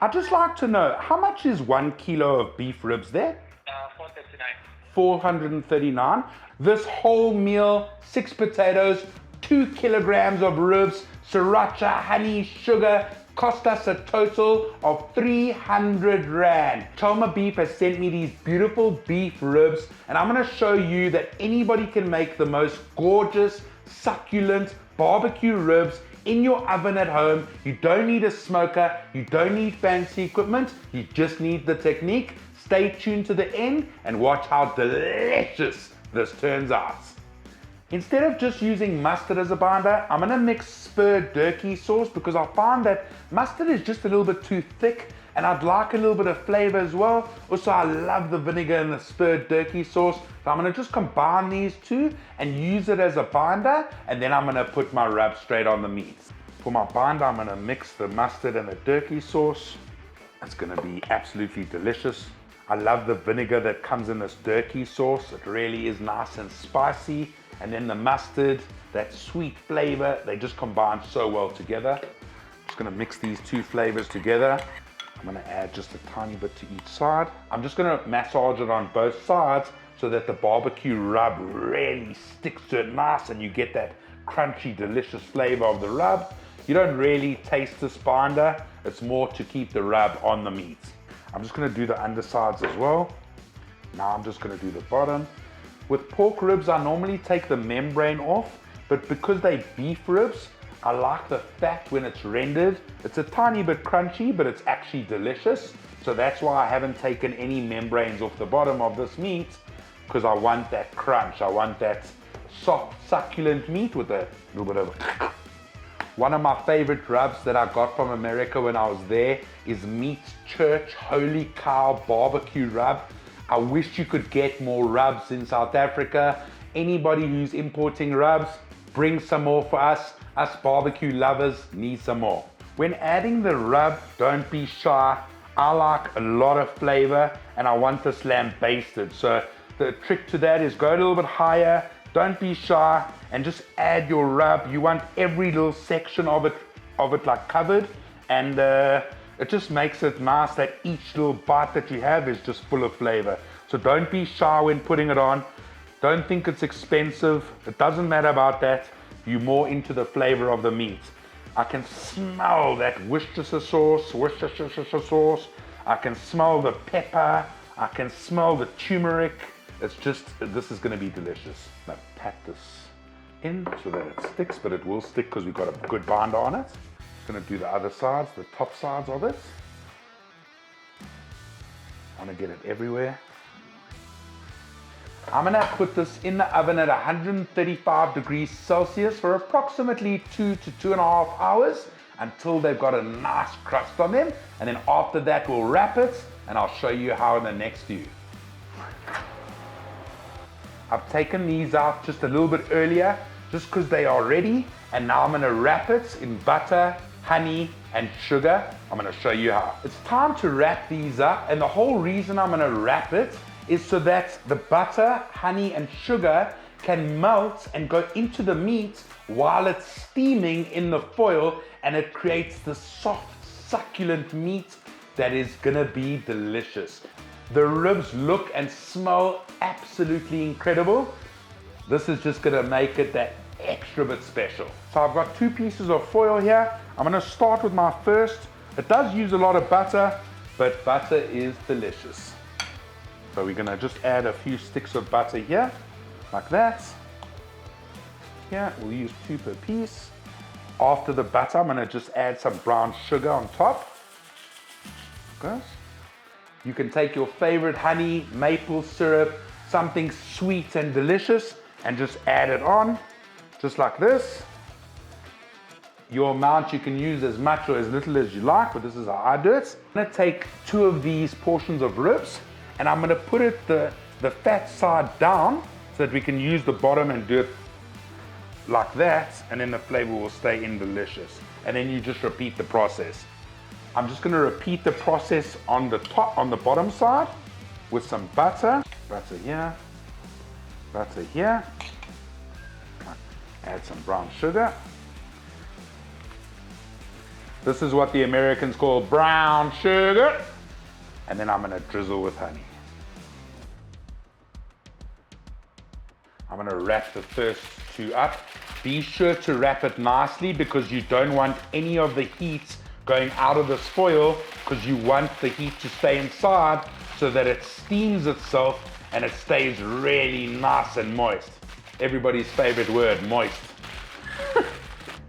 I'd just like to know, how much is 1 kilo of beef ribs there? 439. 439. This whole meal, 6 potatoes, 2 kilograms of ribs, sriracha, honey, sugar, cost us a total of 300 Rand. Chalmar Beef has sent me these beautiful beef ribs, and I'm gonna show you that anybody can make the most gorgeous, succulent barbecue ribs in your oven at home. You don't need a smoker, you don't need fancy equipment, you just need the technique. Stay tuned to the end and watch how delicious this turns out. Instead of just using mustard as a binder, I'm gonna mix spurred durkee sauce because I find that mustard is just a little bit too thick and I'd like a little bit of flavor as well. Also, I love the vinegar and the spurred durkee sauce. So I'm gonna just combine these two and use it as a binder, and then I'm gonna put my rub straight on the meat. For my binder, I'm gonna mix the mustard and the durkee sauce. It's gonna be absolutely delicious. I love the vinegar that comes in this durkee sauce. It really is nice and spicy. And then the mustard, that sweet flavor, they just combine so well together. I'm just gonna mix these two flavors together. I'm gonna add just a tiny bit to each side. I'm just gonna massage it on both sides so that the barbecue rub really sticks to it nice and you get that crunchy, delicious flavor of the rub. You don't really taste this binder. It's more to keep the rub on the meat. I'm just gonna do the undersides as well. Now I'm just gonna do the bottom. With pork ribs, I normally take the membrane off, but because they're beef ribs, I like the fat when it's rendered. It's a tiny bit crunchy, but it's actually delicious. So that's why I haven't taken any membranes off the bottom of this meat, because I want that crunch. I want that soft, succulent meat with a little bit of... One of my favorite rubs that I got from America when I was there is Meat's Church Holy Cow Barbecue Rub. I wish you could get more rubs in South Africa. Anybody who's importing rubs, bring some more for us. Us barbecue lovers need some more. When adding the rub, don't be shy. I like a lot of flavor and I want this lamb basted. So the trick to that is go a little bit higher. Don't be shy and just add your rub. You want every little section of it like covered, and it just makes it nice that each little bite that you have is just full of flavor. So don't be shy when putting it on. Don't think it's expensive. It doesn't matter about that. You're more into the flavor of the meat. I can smell that Worcestershire sauce. I can smell the pepper. I can smell the turmeric. It's just, this is gonna be delicious. Now pat this in so that it sticks, but it will stick because we've got a good binder on it. Gonna do the other sides, the top sides of it. I wanna get it everywhere. I'm gonna put this in the oven at 135 degrees Celsius for approximately 2 to 2.5 hours until they've got a nice crust on them. And then after that, we'll wrap it and I'll show you how in the next view. I've taken these out just a little bit earlier, just because they are ready. And now I'm gonna wrap it in butter, honey, and sugar. I'm gonna show you how. It's time to wrap these up, and the whole reason I'm gonna wrap it is so that the butter, honey, and sugar can melt and go into the meat while it's steaming in the foil, and it creates the soft, succulent meat that is gonna be delicious. The ribs look and smell absolutely incredible. This is just gonna make it that extra bit special. So I've got 2 pieces of foil here. I'm gonna start with my first. It does use a lot of butter, but butter is delicious. So we're gonna just add a few sticks of butter here, like that. Here, we'll use 2 per piece. After the butter, I'm gonna just add some brown sugar on top. Okay. You can take your favorite honey, maple syrup, something sweet and delicious, and just add it on, just like this. Your amount you can use as much or as little as you like, but this is how I do it. I'm gonna take 2 of these portions of ribs, and I'm gonna put it the fat side down so that we can use the bottom and do it like that, and then the flavor will stay in delicious. And then you just repeat the process. I'm just gonna repeat the process on the top, on the bottom side with some butter. Butter here, butter here. Add some brown sugar. This is what the Americans call brown sugar. And then I'm gonna drizzle with honey. I'm gonna wrap the first two up. Be sure to wrap it nicely because you don't want any of the heat going out of this foil, because you want the heat to stay inside so that it steams itself and it stays really nice and moist. Everybody's favorite word, moist.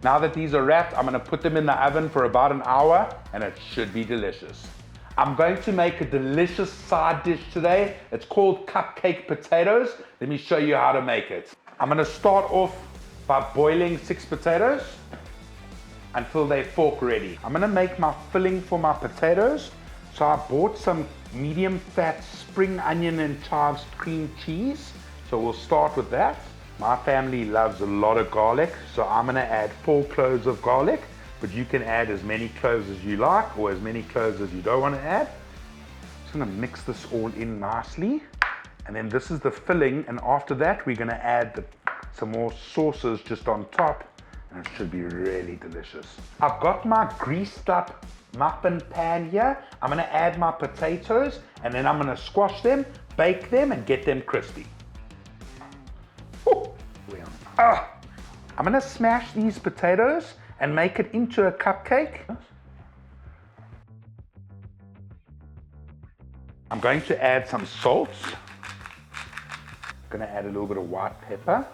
Now that these are wrapped, I'm gonna put them in the oven for about an hour and it should be delicious. I'm going to make a delicious side dish today. It's called cupcake potatoes. Let me show you how to make it. I'm gonna start off by boiling 6 potatoes until they're fork ready. I'm gonna make my filling for my potatoes. So I bought some medium fat spring onion and chives cream cheese. So we'll start with that. My family loves a lot of garlic, so I'm gonna add 4 cloves of garlic, but you can add as many cloves as you like or as many cloves as you don't want to add. Just gonna mix this all in nicely. And then this is the filling, and after that we're gonna add some more sauces just on top, and it should be really delicious. I've got my greased up muffin pan here. I'm gonna add my potatoes, and then I'm gonna squash them, bake them, and get them crispy. I'm gonna smash these potatoes and make it into a cupcake. I'm going to add some salt. I'm gonna add a little bit of white pepper.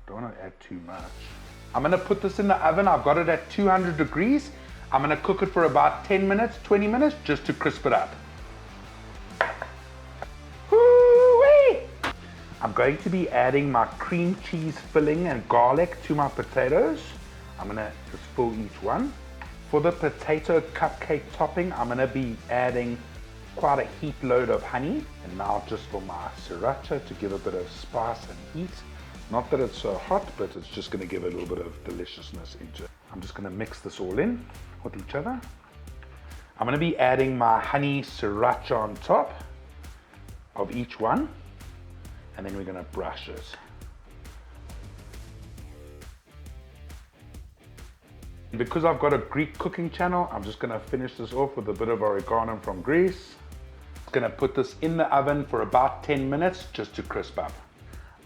Don't want to add too much. I'm gonna put this in the oven. I've got it at 200 degrees. I'm gonna cook it for about 10 minutes, 20 minutes, just to crisp it up. I'm going to be adding my cream cheese filling and garlic to my potatoes. I'm gonna just fill each one. For the potato cupcake topping, I'm gonna be adding quite a heat load of honey. And now just for my sriracha to give a bit of spice and heat. Not that it's so hot, but it's just gonna give a little bit of deliciousness into it. I'm just gonna mix this all in with each other. I'm gonna be adding my honey sriracha on top of each one. And then we're gonna brush it. Because I've got a Greek cooking channel, I'm just gonna finish this off with a bit of oregano from Greece. I'm gonna put this in the oven for about 10 minutes just to crisp up.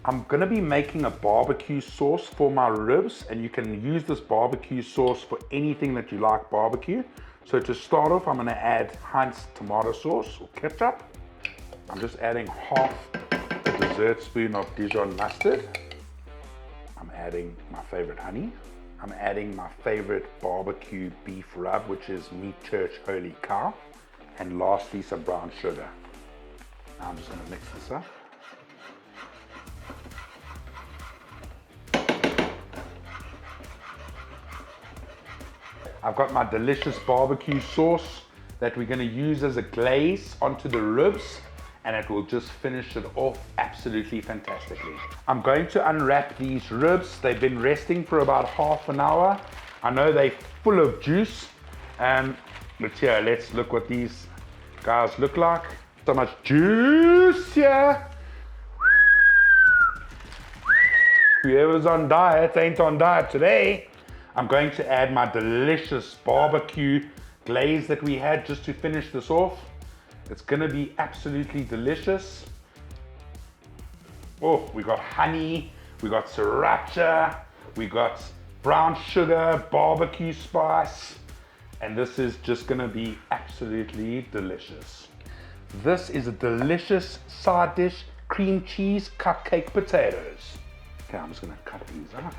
I'm gonna be making a barbecue sauce for my ribs, and you can use this barbecue sauce for anything that you like barbecue. So to start off, I'm gonna add Heinz tomato sauce or ketchup. I'm just adding half a dessert spoon of Dijon mustard. I'm adding my favorite honey. I'm adding my favorite barbecue beef rub, which is Meat Church Holy Cow. And lastly, some brown sugar. Now I'm just gonna mix this up. I've got my delicious barbecue sauce that we're gonna use as a glaze onto the ribs, and it will just finish it off absolutely fantastically. I'm going to unwrap these ribs. They've been resting for about half an hour. I know they're full of juice, but here, let's look what these guys look like. So much juice here. Whoever's on diet ain't on diet today. I'm going to add my delicious barbecue glaze that we had just to finish this off. It's gonna be absolutely delicious. Oh, we got honey, we got sriracha, we got brown sugar, barbecue spice, and this is just gonna be absolutely delicious. This is a delicious side dish, cream cheese cupcake potatoes. Okay, I'm just gonna cut these up.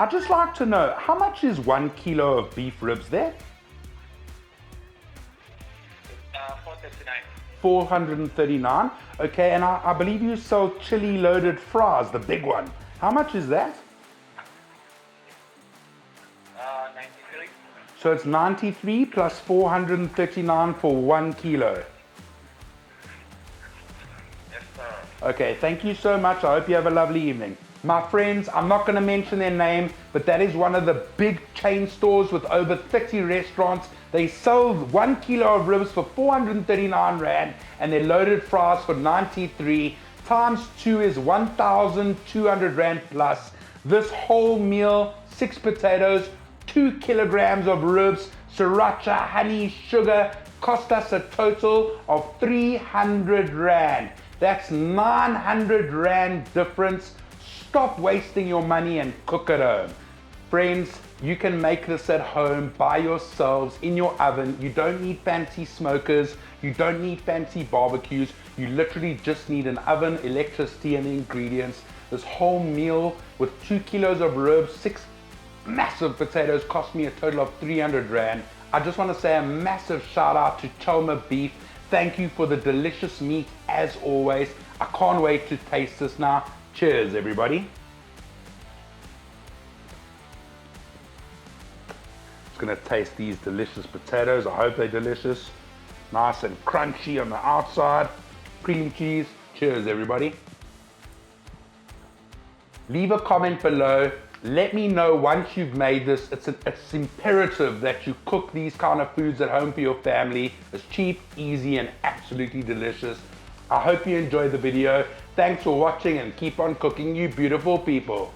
I'd just like to know, how much is 1 kilo of beef ribs there? 439. 439. Okay, and I believe you sell chili loaded fries, the big one. How much is that? 93. So it's 93 plus 439 for 1 kilo. Yes, sir. Okay, thank you so much. I hope you have a lovely evening. My friends, I'm not gonna mention their name, but that is one of the big chain stores with over 30 restaurants. They sell 1 kilo of ribs for 439 Rand and their loaded fries for 93. Times 2 is 1,200 Rand plus. This whole meal, 6 potatoes, 2 kilograms of ribs, sriracha, honey, sugar, cost us a total of 300 Rand. That's 900 Rand difference. Stop wasting your money and cook at home. Friends, you can make this at home by yourselves in your oven. You don't need fancy smokers. You don't need fancy barbecues. You literally just need an oven, electricity, and the ingredients. This whole meal with 2 kilos of ribs, 6 massive potatoes cost me a total of 300 Rand. I just want to say a massive shout out to Chalmar Beef. Thank you for the delicious meat as always. I can't wait to taste this now. Cheers, everybody. Just gonna taste these delicious potatoes. I hope they're delicious. Nice and crunchy on the outside. Cream cheese. Cheers, everybody. Leave a comment below. Let me know once you've made this. It's imperative that you cook these kind of foods at home for your family. It's cheap, easy, and absolutely delicious. I hope you enjoyed the video. Thanks for watching and keep on cooking, you beautiful people.